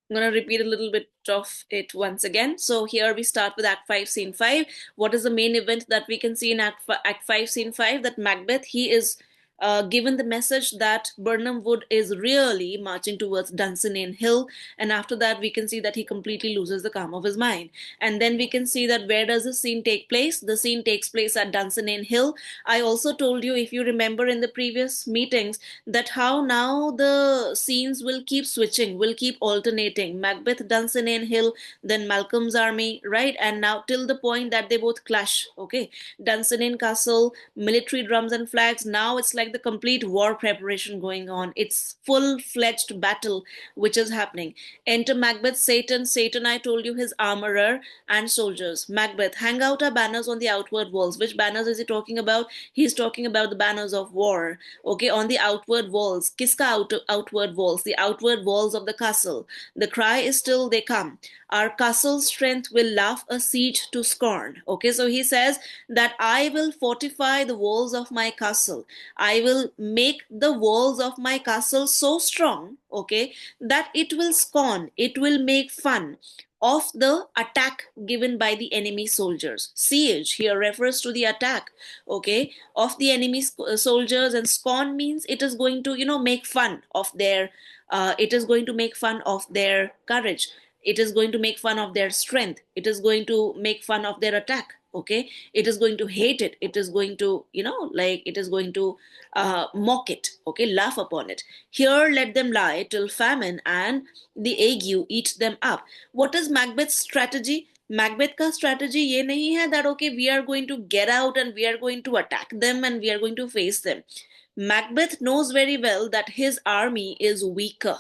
I'm going to repeat a little bit of it once again. So here we start with Act 5, Scene 5. What is the main event that we can see in Act 5, Scene 5? That Macbeth, he is given the message that Birnam Wood is really marching towards Dunsinane Hill. And after that, we can see that he completely loses the calm of his mind. And then we can see that where does the scene take place? The scene takes place at Dunsinane Hill. I also told you, if you remember in the previous meetings, that how now the scenes will keep switching, will keep alternating. Macbeth, Dunsinane Hill, then Malcolm's army, right? And now till the point that they both clash. Okay, Dunsinane Castle, military drums and flags. Now it's like the complete war preparation going on. It's full-fledged battle which is happening. Enter Macbeth, Satan. Satan, I told you, his armorer and soldiers. Macbeth, hang out our banners on the outward walls. Which banners is he talking about? He's talking about the banners of war. Okay, on the outward walls. Kiska outward walls, the outward walls of the castle. The cry is still, they come. Our castle's strength will laugh a siege to scorn. Okay, so he says that I will fortify the walls of my castle. I will make the walls of my castle so strong, okay, that it will scorn, it will make fun of the attack given by the enemy soldiers. Siege here refers to the attack, okay, of the enemy soldiers, and scorn means it is going to, make fun of their, it is going to make fun of their courage. It is going to make fun of their strength. It is going to make fun of their attack. Okay, it is going to hate it. It is going to, like it is going to mock it. Okay, laugh upon it. Here let them lie till famine and the ague eat them up. What is Macbeth's strategy? Macbeth का strategy ये नहीं है that okay we are going to get out and we are going to attack them and we are going to face them. Macbeth knows very well that his army is weaker.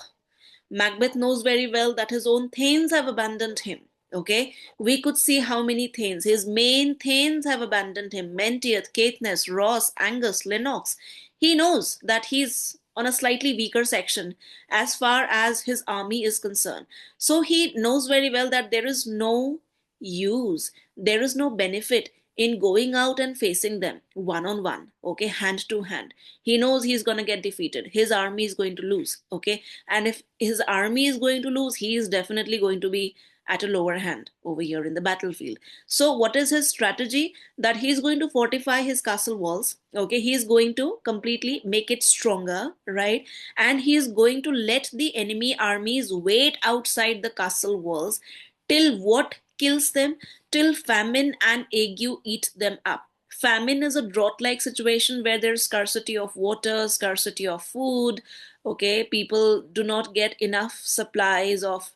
Macbeth knows very well that his own thanes have abandoned him. Okay, we could see how many thanes. His main thanes have abandoned him. Menteith, Caithness, Ross, Angus, Lennox. He knows that he's on a slightly weaker section as far as his army is concerned. So he knows very well that there is no use, there is no benefit in going out and facing them one on one, okay, hand to hand. He knows he's going to get defeated. His army is going to lose, okay, and if his army is going to lose, he is definitely going to be at a lower hand over here in the battlefield. So what is his strategy? That he's going to fortify his castle walls, okay, he's going to completely make it stronger, right, and he's going to let the enemy armies wait outside the castle walls till what kills them, till famine and ague eat them up. Famine is a drought like situation where there's scarcity of water, scarcity of food. Okay, people do not get enough supplies of,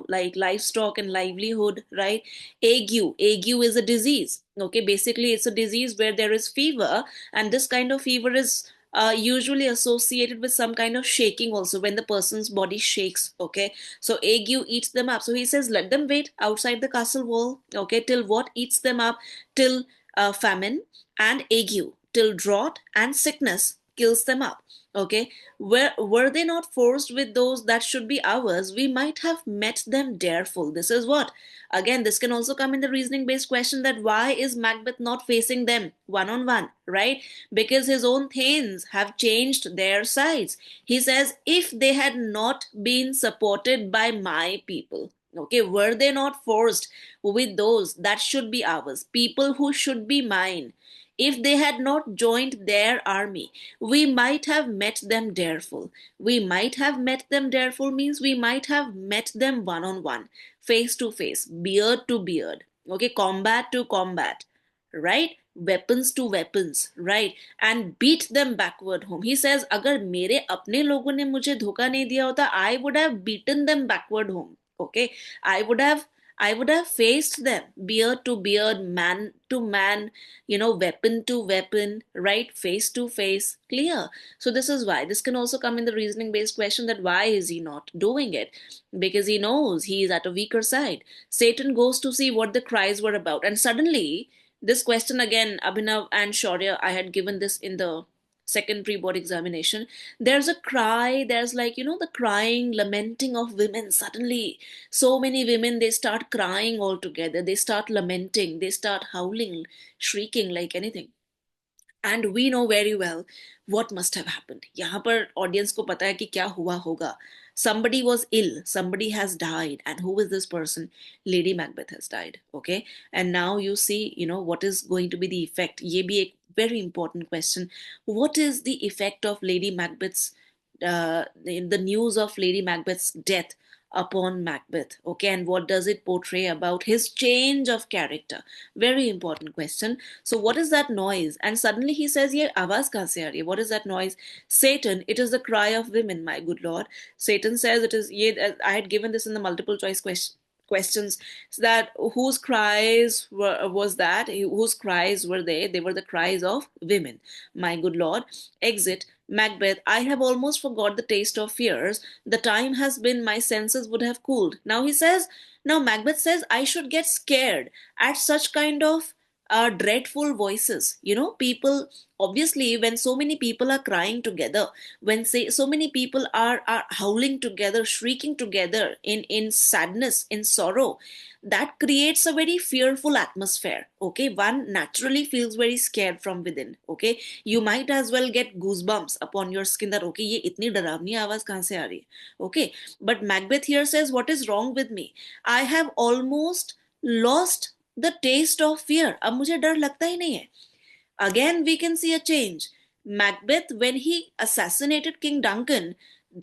like livestock and livelihood, right? Ague is a disease. Okay, basically, it's a disease where there is fever, and this kind of fever is usually associated with some kind of shaking also when the person's body shakes. Okay, so ague eats them up. So he says, let them wait outside the castle wall. Okay, till what eats them up? Till famine and ague, till drought and sickness kills them up. Okay, were they not forced with those that should be ours, we might have met them dareful. This is what, again, this can also come in the reasoning based question, that why is Macbeth not facing them one on one, right? Because his own thanes have changed their sides. He says, if they had not been supported by my people, okay, were they not forced with those that should be ours, people who should be mine, if they had not joined their army, we might have met them dareful. We might have met them dareful means we might have met them one on one, face to face, beard to beard, okay, combat to combat, right? Weapons to weapons, right? And beat them backward home. He says, अगर मेरे अपने लोगों ने मुझे धोखा नहीं दिया होता, I would have beaten them backward home. Okay, I would have I would have faced them beard to beard, man to man, weapon to weapon, right? Face to face, clear. So, this is why. This can also come in the reasoning based question, that why is he not doing it? Because he knows he is at a weaker side. Satan goes to see what the cries were about. And suddenly, this question again, Abhinav and Shaurya, I had given this in the second pre-board examination. There's a cry, there's like, the crying, lamenting of women. Suddenly, so many women, they start crying all together. They start lamenting, they start howling, shrieking like anything. And we know very well what must have happened. यहाँ पर audience को पता है कि क्या हुआ होगा. Somebody was ill, somebody has died, and who is this person? Lady Macbeth has died. Okay, and now you see, what is going to be the effect. ये भी एक very important question. What is the effect of Lady Macbeth's the news of Lady Macbeth's death upon Macbeth? Okay, and what does it portray about his change of character? Very important question. So what is that noise? And suddenly he says, "Ye आवाज कहाँ से आ रही है? What is that noise?" Satan, it is the cry of women, my good lord. Satan says it is. I had given this in the multiple choice questions. So that whose cries was that? Whose cries were they? They were the cries of women, my good lord. Exit. Macbeth, I have almost forgot the taste of fears. The time has been my senses would have cooled. Now Macbeth says I should get scared at such kind of dreadful voices. People, obviously, when so many people are crying together, when say so many people are howling together, shrieking together in sadness, in sorrow, that creates a very fearful atmosphere. Okay, one naturally feels very scared from within. Okay, you might as well get goosebumps upon your skin that okay, ये इतनी डरावनी आवाज कहाँ से आ रही है. Okay, but Macbeth here says, what is wrong with me? I have almost lost the taste of fear. अब मुझे डर लगता ही नहीं है. Again, we can see a change. Macbeth, when he assassinated King Duncan,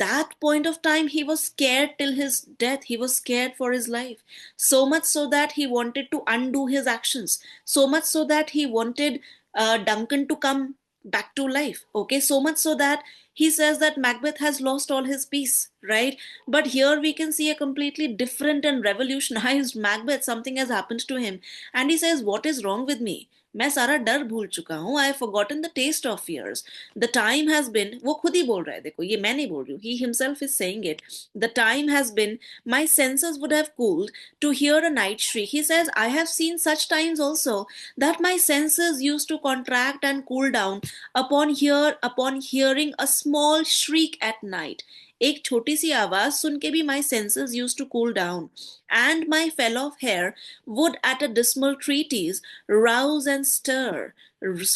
that point of time he was scared till his death. He was scared for his life. So much so that he wanted to undo his actions. So much so that he wanted Duncan to come back to life. Okay, so much so that he says that Macbeth has lost all his peace, right? But here we can see a completely different and revolutionized Macbeth. Something has happened to him. And he says, what is wrong with me? मैं सारा डर भूल चुका हूँ. I have forgotten the taste of fears. The time has been, वो खुद ही बोल रहा है, देखो ये मैं नहीं बोल रही हूँ, he himself is saying it. The time has been my senses would have cooled to hear a night shriek. He says, I have seen such times also that my senses used to contract and cool down upon hearing a small shriek at night. एक छोटी सी आवाज सुन के भी my senses used to cool down, and my fell of hair would at a dismal treatise rouse and stir.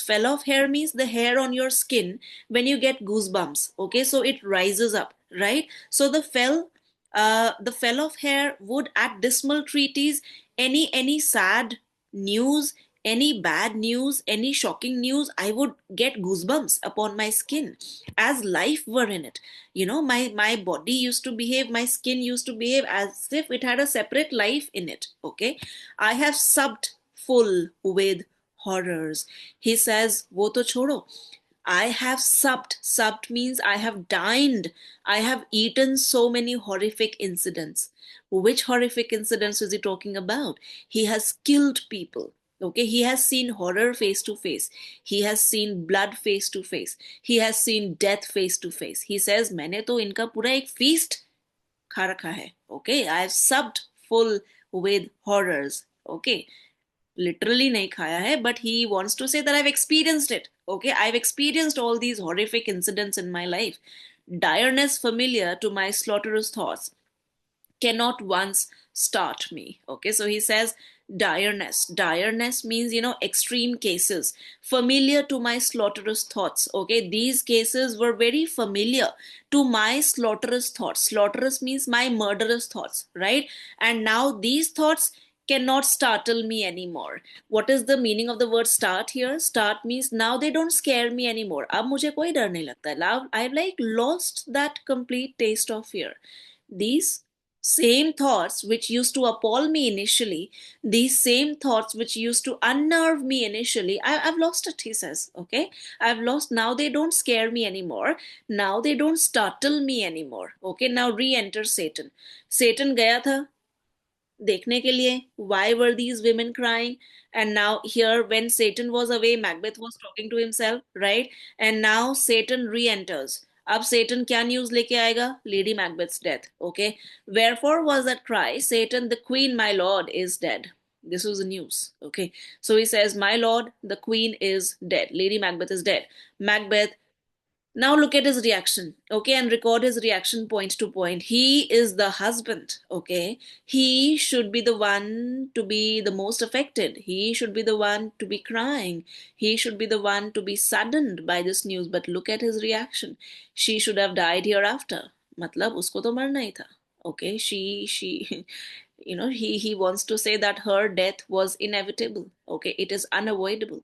Fell off hair means the hair on your skin when you get goosebumps. Okay, so it rises up, right? So the fell of hair would at dismal treatise, any sad news, any bad news, any shocking news, I would get goosebumps upon my skin as life were in it. My body used to behave, my skin used to behave as if it had a separate life in it. Okay, I have supped full with horrors. He says, wo to chodo. I have supped. Supped means I have dined. I have eaten so many horrific incidents. Which horrific incidents is he talking about? He has killed people. Okay, he has seen horror face to face. He has seen blood face to face. He has seen death face to face. He says, मैंने तो इनका पूरा एक feast खा रखा है. Okay, I have supped full with horrors. Okay, literally nahi khaya hai, but he wants to say that I've experienced it. Okay, I've experienced all these horrific incidents in my life. Direness familiar to my slaughterous thoughts cannot once start me. Okay, so he says direness. Direness means, extreme cases, familiar to my slaughterous thoughts. Okay, these cases were very familiar to my slaughterous thoughts. Slaughterous means my murderous thoughts, right? And now these thoughts cannot startle me anymore. What is the meaning of the word start here? Start means now they don't scare me anymore. अब मुझे कोई डर नहीं लगता है. Now I've like lost that complete taste of fear. These same thoughts which used to appall me initially, these same thoughts which used to unnerve me initially, I've lost it, he says. Okay, I've lost. Now they don't scare me anymore. Now they don't startle me anymore. Okay, now re-enter Satan. Satan गया था देखने के लिए. Why were these women crying? And now here, when Satan was away, Macbeth was talking to himself, right? And now Satan re-enters. अब Satan क्या news लेके आएगा? Lady Macbeth's death. Okay, wherefore was that cry? Satan, the queen, my lord, is dead. This was the news. Okay, so he says, my lord, the queen is dead. Lady Macbeth is dead. Macbeth, Now look at his reaction, okay, and record his reaction point to point. He is the husband, okay. He should be the one to be the most affected. He should be the one to be crying. He should be the one to be saddened by this news. But look at his reaction. She should have died hereafter. मतलब उसको तो मरना ही था. Okay, she he wants to say that her death was inevitable. Okay, it is unavoidable.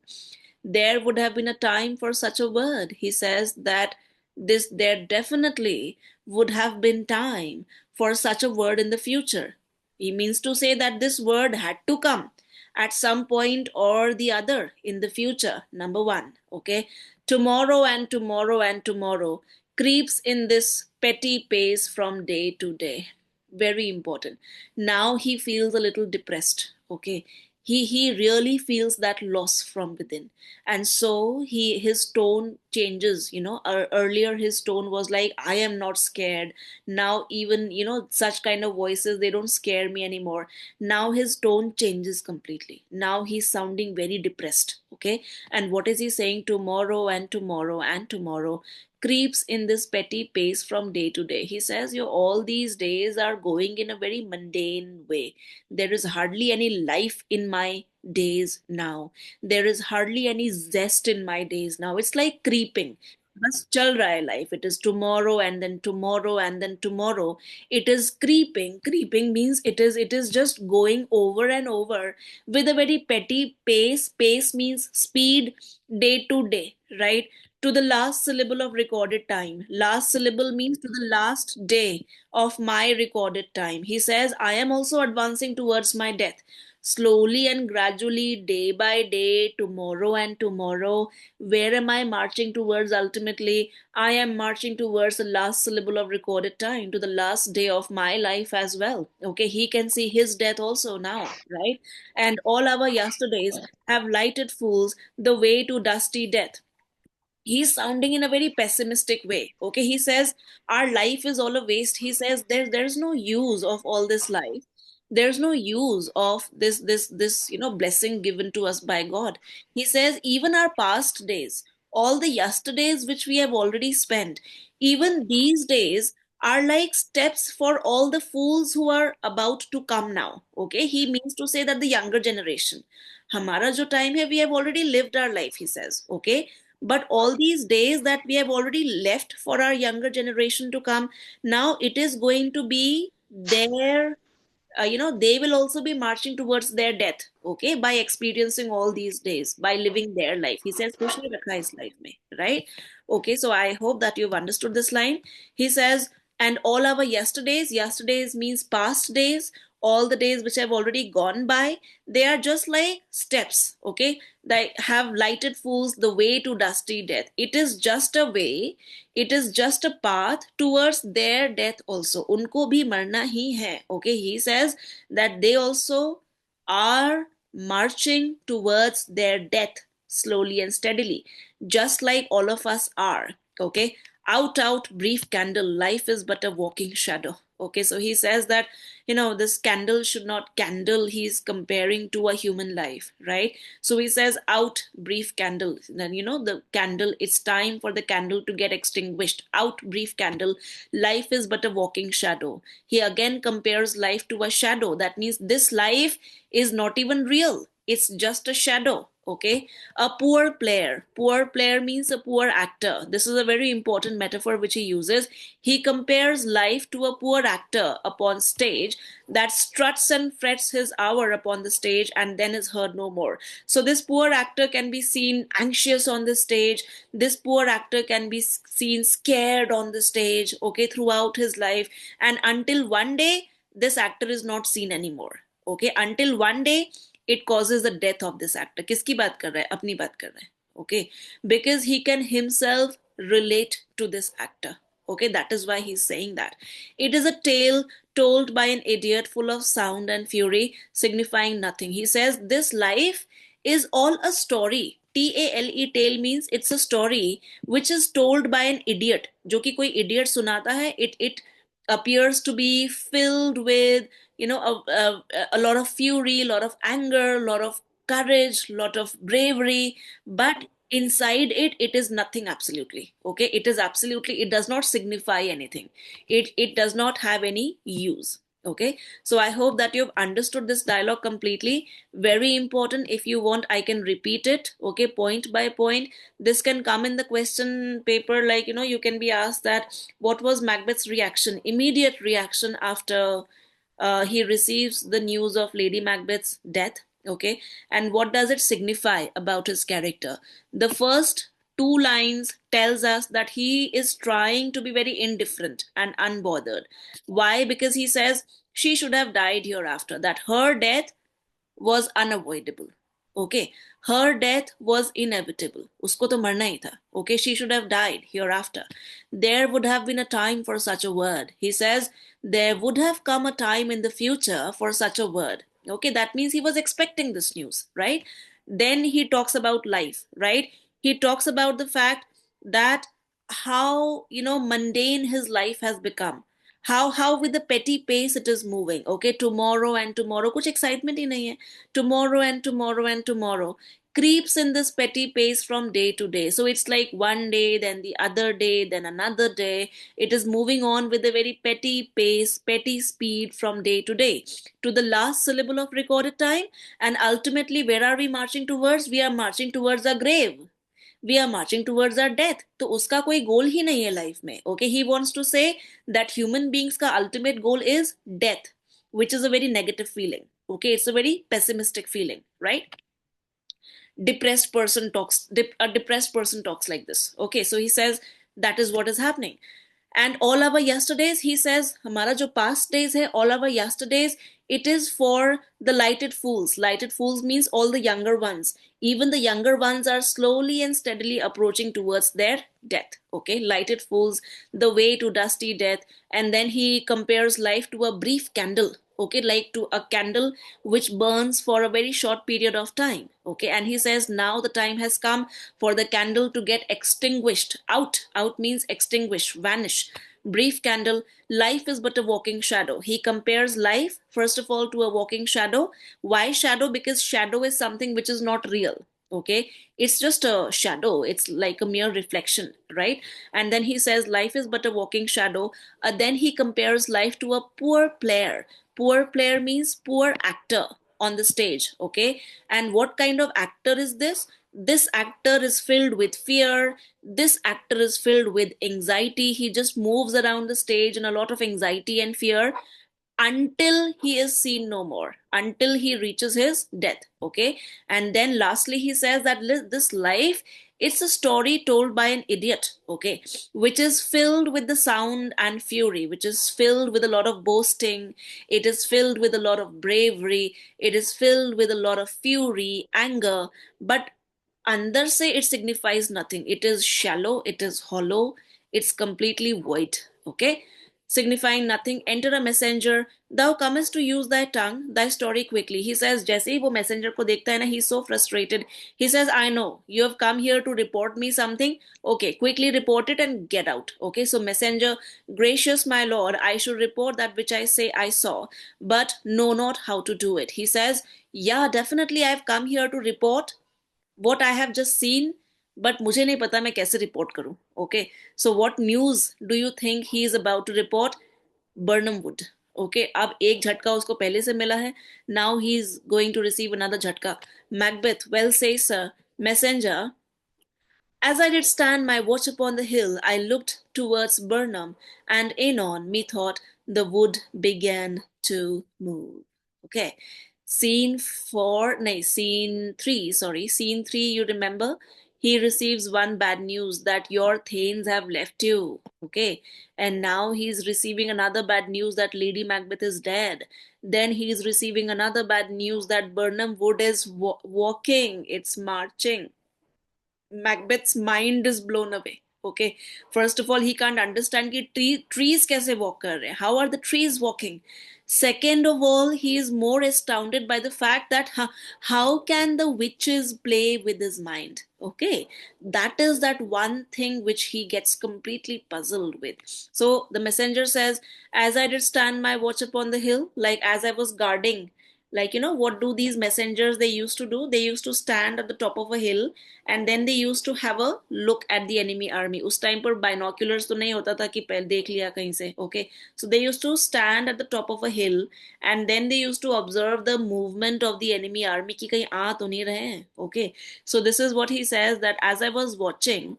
There would have been a time for such a word. He says that this there definitely would have been time for such a word in the future. He means to say that this word had to come at some point or the other in the future. Number one, okay. Tomorrow and tomorrow and tomorrow creeps in this petty pace from day to day. Very important. Now he feels a little depressed, okay. He really feels that loss from within, and so his tone changes. Earlier his tone was like, I am not scared. Now even such kind of voices, they don't scare me anymore. Now his tone changes completely. Now he's sounding very depressed, okay. And what is he saying? Tomorrow and tomorrow and tomorrow creeps in this petty pace from day to day. He says, all these days are going in a very mundane way. There is hardly any life in my days now. There is hardly any zest in my days now. It's like creeping. बस चल रहा है life. It is tomorrow and then tomorrow and then tomorrow. It is creeping. Creeping means it is just going over and over with a very petty pace. Pace means speed, day to day, right? To the last syllable of recorded time. Last syllable means to the last day of my recorded time. He says, I am also advancing towards my death. Slowly and gradually, day by day, tomorrow and tomorrow. Where am I marching towards ultimately? I am marching towards the last syllable of recorded time, to the last day of my life as well. Okay, he can see his death also now, right? And all our yesterdays have lighted fools the way to dusty death. He's sounding in a very pessimistic way. Okay, he says our life is all a waste. He says there's no use of all this life. There's no use of this blessing given to us by God. He says even our past days, all the yesterdays which we have already spent, even these days are like steps for all the fools who are about to come now. Okay, he means to say that the younger generation, हमारा जो time है, we have already lived our life, he says. Okay, but all these days that we have already left for our younger generation to come, now it is going to be their, they will also be marching towards their death, okay, by experiencing all these days, by living their life. He says, kuch nahi rakha is life mein, right? Okay, so I hope that you've understood this line. He says, and all our yesterdays means past days, all the days which have already gone by, they are just like steps, okay, that have lighted fools the way to dusty death. It is just a way, it is just a path towards their death also. Unko bhi marna hi hai. Okay, he says that they also are marching towards their death slowly and steadily, just like all of us are. Okay, out, brief candle, life is but a walking shadow. Okay, so he says that this candle should not candle, he's comparing to a human life, right? So he says, out, brief candle. Then, the candle, it's time for the candle to get extinguished. Out, brief candle. Life is but a walking shadow. He again compares life to a shadow. That means this life is not even real, it's just a shadow. Okay, a poor player. Poor player means a poor actor. This is a very important metaphor which he uses. He compares life to a poor actor upon stage that struts and frets his hour upon the stage and then is heard no more. So this poor actor can be seen anxious on the stage. This poor actor can be seen scared on the stage, okay, throughout his life. And until one day, this actor is not seen anymore. Okay, until one day, it causes the death of this actor. किसकी बात कर रहा है? अपनी बात कर रहा है. Okay, because he can himself relate to this actor. Okay, that is why he's saying that. It is a tale told by an idiot full of sound and fury, signifying nothing. He says this life is all a story. TALE, tale means it's a story which is told by an idiot. जो कि कोई idiot सुनाता है, it appears to be filled with a lot of fury, a lot of anger, a lot of courage, a lot of bravery, but inside it is nothing absolutely. Okay, it is absolutely, it does not signify anything. It does not have any use. Okay, so I hope that you've understood this dialogue completely. Very important. If you want, I can repeat it, okay, point by point. This can come in the question paper, like, you can be asked that what was Macbeth's reaction, immediate reaction, after he receives the news of Lady Macbeth's death. Okay, and what does it signify about his character? The first two lines tells us that he is trying to be very indifferent and unbothered. Why? Because he says she should have died hereafter, that her death was unavoidable. Okay, her death was inevitable. Usko to marna hi tha. Okay, she should have died hereafter. There would have been a time for such a word. He says there would have come a time in the future for such a word. Okay, that means he was expecting this news, right? Then he talks about life, right? He talks about the fact that how, mundane his life has become, how with the petty pace it is moving. Okay, tomorrow and tomorrow, kuch excitement hi nahi hai. Tomorrow and tomorrow and tomorrow creeps in this petty pace from day to day. So it's like one day, then the other day, then another day. It is moving on with a very petty pace, petty speed from day to day, to the last syllable of recorded time. And ultimately, where are we marching towards? We are marching towards our grave. We are marching towards our death. तो उसका कोई गोल ही नहीं है life में. Okay, he wants to say that human beings का ultimate goal is death, which is a very negative feeling. Okay, it's a very pessimistic feeling, right? A depressed person talks like this. Okay, so he says that is what is happening. And all our yesterdays, he says, हमारा जो past days है, all our yesterdays, it is for the lighted fools. Lighted fools means all the younger ones. Even the younger ones are slowly and steadily approaching towards their death. Okay, lighted fools, the way to dusty death. And then he compares life to a brief candle. Okay, like to a candle which burns for a very short period of time. Okay, and he says now the time has come for the candle to get extinguished. Out means extinguish, vanish. Brief candle, life is but a walking shadow. He compares life, first of all, to a walking shadow. Why shadow? Because shadow is something which is not real. Okay, it's just a shadow, it's like a mere reflection, right? And then he says life is but a walking shadow. Then he compares life to a poor player. Poor player means poor actor on the stage. Okay, and what kind of actor is this? This actor is filled with fear. This actor is filled with anxiety. He just moves around the stage in a lot of anxiety and fear until he is seen no more, until he reaches his death. Okay, and then lastly he says that this life, it's a story told by an idiot. Okay, which is filled with the sound and fury, which is filled with a lot of boasting. It is filled with a lot of bravery. It is filled with a lot of fury, anger. But अंदर से it signifies nothing. It is shallow, it is hollow, it's completely void. Okay, signifying nothing. Enter a messenger. Thou comest to use thy tongue, thy story quickly. He says, जैसे ही वो messenger को देखता है ना, he's so frustrated. He says, I know you have come here to report me something. Okay, quickly report it and get out. Okay, so messenger, gracious my lord, I should report that which I say I saw, but know not how to do it. He says, yeah, definitely I've come here to report what I have just seen, but मुझे नहीं पता मैं कैसे report करूं. Okay, so what news do you think he is about to report? Burnham Wood. Okay, अब एक झटका उसको पहले से मिला है. Now he is going to receive another झटका. Macbeth, well say, sir. Messenger, as I did stand my watch upon the hill, I looked towards Burnham, and anon methought the wood began to move. Okay. Scene 3, you remember? He receives one bad news that your thanes have left you. Okay. And now he's receiving another bad news that Lady Macbeth is dead. Then he's receiving another bad news that Burnham Wood is walking, it's marching. Macbeth's mind is blown away. Okay, first of all, he can't understand कि trees कैसे walk कर रहे हैं. How are the trees walking? Second of all, he is more astounded by the fact that how can the witches play with his mind? Okay, that is that one thing which he gets completely puzzled with. So the messenger says, as I did stand my watch upon the hill, like as I was guarding Like, what do these messengers they used to do? They used to stand at the top of a hill, and then they used to have a look at the enemy army. Us time पर binoculars तो नहीं होता था कि पहले देख लिया कहीं से. Okay, so they used to stand at the top of a hill, and then they used to observe the movement of the enemy army कि कहीं आ तो नहीं रहे हैं. Okay, so this is what he says, that as I was watching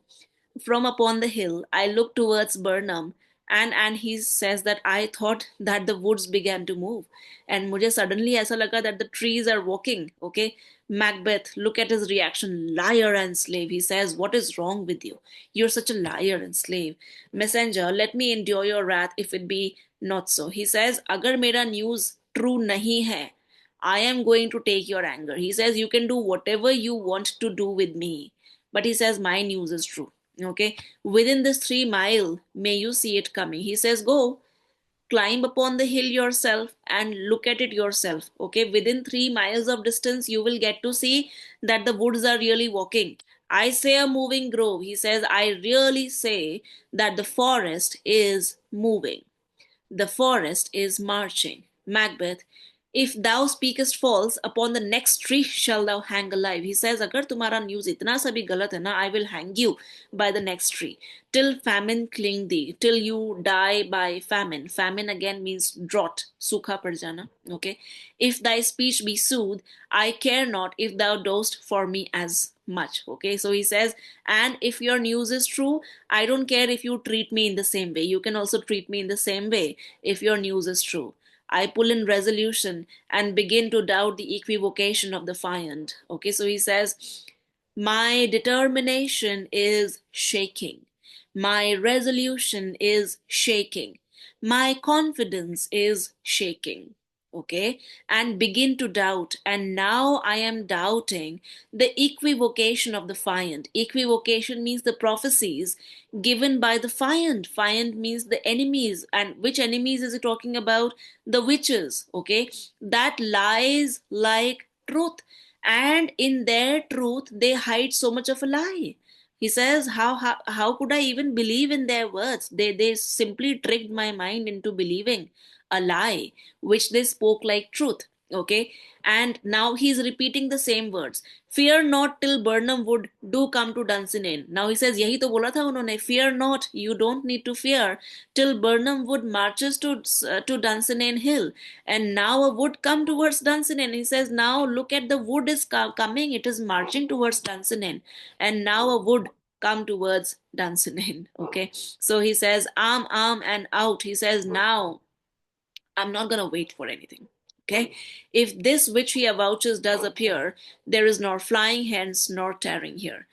from upon the hill, I looked towards Burnham, and he says that I thought that the woods began to move, and मुझे suddenly ऐसा लगा that the trees are walking. Okay, Macbeth, look at his reaction. Liar and slave. He says, what is wrong with you? You're such a liar and slave. Messenger, let me endure your wrath if it be not so. He says, अगर मेरा news true नहीं है, I am going to take your anger. He says, you can do whatever you want to do with me. But he says, my news is true. Okay, within this 3 mile, may you see it coming. He says, go, climb upon the hill yourself and look at it yourself. Okay, within 3 miles of distance, you will get to see that the woods are really walking. I say a moving grove. He says, I really say that the forest is moving. The forest is marching. Macbeth, if thou speakest false, upon the next tree shall thou hang alive. He says, अगर तुम्हारा news इतना सा भी गलत है ना, I will hang you by the next tree. Till famine cling thee, till you die by famine. Famine again means drought, सूखा पड़ जाना. Okay. If thy speech be sooth, I care not if thou dost for me as much. Okay, so he says, and if your news is true, I don't care if you treat me in the same way. You can also treat me in the same way if your news is true. I pull in resolution and begin to doubt the equivocation of the fiend. Okay, so he says, my determination is shaking. My resolution is shaking. My confidence is shaking. Okay, and begin to doubt. And now I am doubting the equivocation of the fiend. Equivocation means the prophecies given by the fiend. Fiend means the enemies. And which enemies is he talking about? The witches. Okay, that lies like truth, and in their truth they hide so much of a lie. He says, how could I even believe in their words? They simply tricked my mind into believing a lie which they spoke like truth. Okay, and now he's repeating the same words. Fear not till Burnham Wood do come to Dunsinane. Now he says, यही तो बोला था उन्होंने, fear not, you don't need to fear till Burnham Wood marches to Dunsinane Hill. And now a wood come towards Dunsinane. He says, now look at the wood is coming, it is marching towards Dunsinane. And now a wood come towards Dunsinane. Okay, so he says, arm and out. He says, now I'm not going to wait for anything. Okay. If this which he avouches does appear, there is nor flying hence nor tearing here.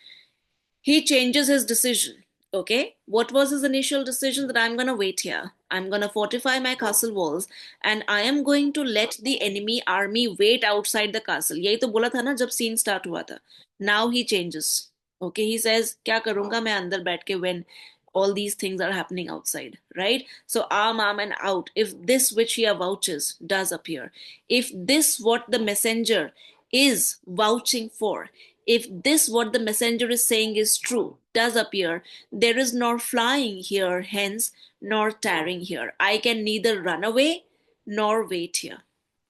He changes his decision. Okay. What was his initial decision? That I'm going to wait here. I'm going to fortify my castle walls, and I am going to let the enemy army wait outside the castle. यही तो बोला था ना जब scene start हुआ था. Now he changes. Okay. He says, क्या करूंगा मैं अंदर बैठ के when all these things are happening outside, right? So arm and out. If this which he vouches does appear, if this what the messenger is vouching for, if this what the messenger is saying is true, does appear, there is nor flying here hence nor tarrying here. I can neither run away nor wait here.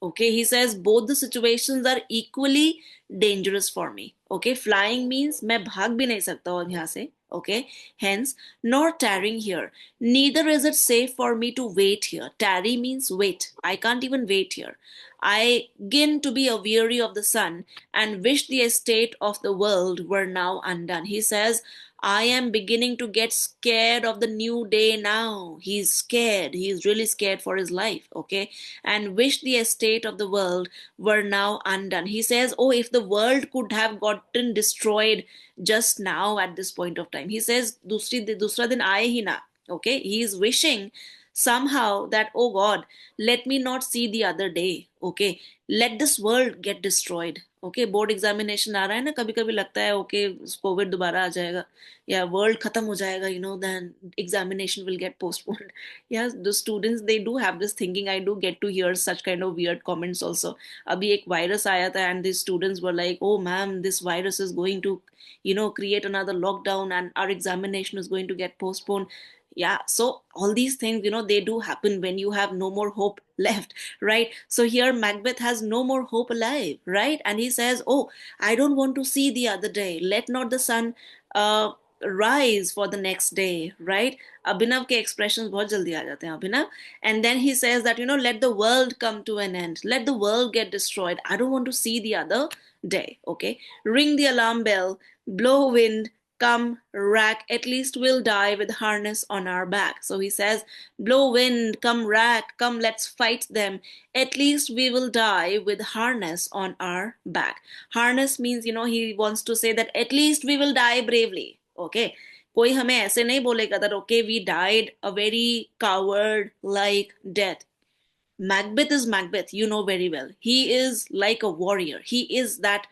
Okay, he says both the situations are equally dangerous for me. Okay, flying means मैं भाग भी नहीं सकता हूँ यहाँ से. Okay, hence nor tarrying here. Neither is it safe for me to wait here. Tarry means wait. I can't even wait here. I begin to be aweary of the sun and wish the estate of the world were now undone. He says, I am beginning to get scared of the new day now. He's scared. He's really scared for his life. Okay. And wish the estate of the world were now undone. He says, oh, if the world could have gotten destroyed just now at this point of time. He says, दूसरा दिन आए ही ना. Okay. He is wishing somehow that, oh God, let me not see the other day. Okay. Let this world get destroyed. Okay, board examination आ रहा है ना, कभी कभी लगता है ओके कोविड दोबारा आ जाएगा या वर्ल्ड खत्म हो जाएगा, then examination will get postponed. Yeah the students they do have this thinking. I do get to hear such kind of weird comments also. अभी एक वायरस आया था and the students were like, oh ma'am, this virus is going to create another lockdown and our examination is going to get postponed. Yeah, so all these things, they do happen when you have no more hope left, right? So here Macbeth has no more hope alive, right? And he says, oh, I don't want to see the other day. Let not the sun uh, rise for the next day, right? Abhinav ke expressions bahut jaldi aa jate hain, Abhinav. And then he says that, let the world come to an end. Let the world get destroyed. I don't want to see the other day, okay? Ring the alarm bell, blow wind, come rack, at least we'll die with harness on our back. So he says, blow wind, come rack, come let's fight them, at least we will die with harness on our back. Harness means, he wants to say that at least we will die bravely, okay? कोई हमें ऐसे नहीं बोलेगा that okay, we died a very coward like death. Macbeth is Macbeth, you know very well. He is like a warrior. He is that,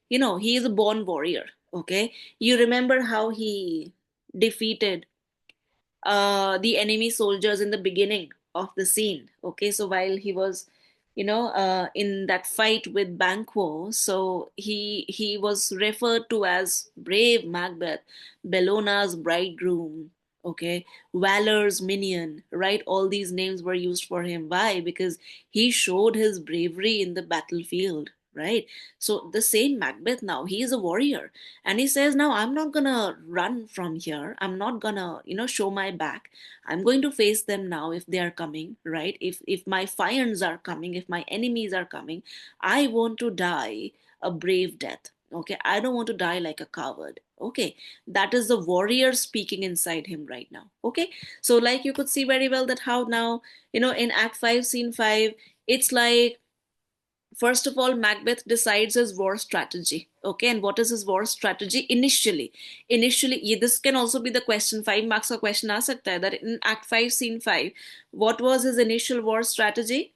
he is a born warrior. Okay. You remember how he defeated the enemy soldiers in the beginning of the scene. Okay. So while he was, in that fight with Banquo, so he was referred to as brave Macbeth, Bellona's bridegroom, okay, Valor's minion, right? All these names were used for him. Why? Because he showed his bravery in the battlefield, right? So the same Macbeth now, he is a warrior, and he says, now I'm not gonna run from here. I'm not gonna, show my back. I'm going to face them now if they are coming, right? If my fiends are coming, if my enemies are coming, I want to die a brave death. Okay, I don't want to die like a coward. Okay, that is the warrior speaking inside him right now. Okay, so like you could see very well that how now, in Act 5, Scene 5, it's like, first of all, Macbeth decides his war strategy. Okay, and what is his war strategy initially? This can also be the question, 5 marks का question आ सकता है, that in Act 5, Scene 5, what was his initial war strategy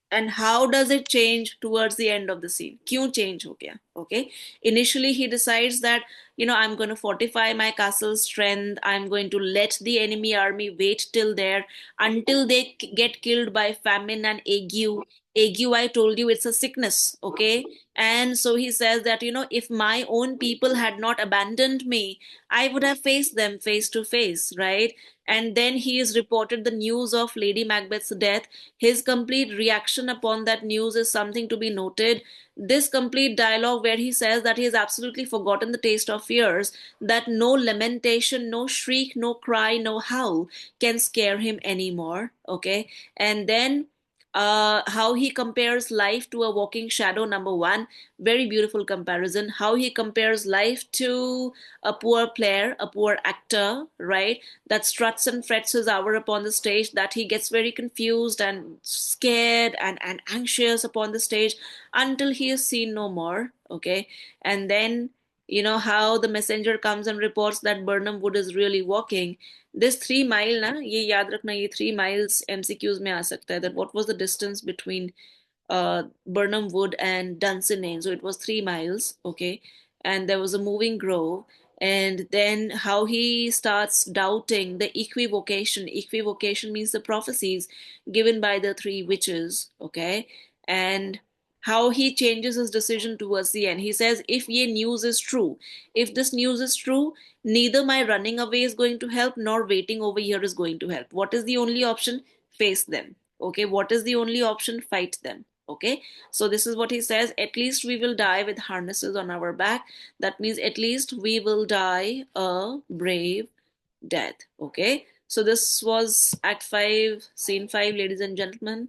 and how does it change towards the end of the scene? क्यों change हो गया? Okay, initially he decides that, I'm going to fortify my castle's strength. I'm going to let the enemy army wait till there until they get killed by famine and ague. Ague, I told you, it's a sickness. Okay, and so he says that, if my own people had not abandoned me, I would have faced them face to face, right? And then he is reported the news of Lady Macbeth's death. His complete reaction upon that news is something to be noted. This complete dialogue, where he says that he has absolutely forgotten the taste of fears, that no lamentation, no shriek, no cry, no howl can scare him anymore. Okay. And then how he compares life to a walking shadow, number one, very beautiful comparison. How he compares life to a poor player, a poor actor, right? That struts and frets his hour upon the stage, that he gets very confused and scared and anxious upon the stage until he is seen no more. Okay. And then, how the messenger comes and reports that Birnam Wood is really walking. This 3 mile na, ये याद रखना, ये 3 miles MCQs में आ सकता है, that what was the distance between Birnam Wood and Dunsinane. So it was 3 miles, okay. And there was a moving grove. And then how he starts doubting the equivocation. Equivocation means the prophecies given by the three witches, okay. And how he changes his decision towards the end. He says, if ye news is true, if this news is true, neither my running away is going to help nor waiting over here is going to help. What is the only option? Face them. Okay, what is the only option? Fight them. Okay, so this is what he says, at least we will die with harnesses on our back. That means at least we will die a brave death. Okay, so this was Act 5, Scene 5, ladies and gentlemen.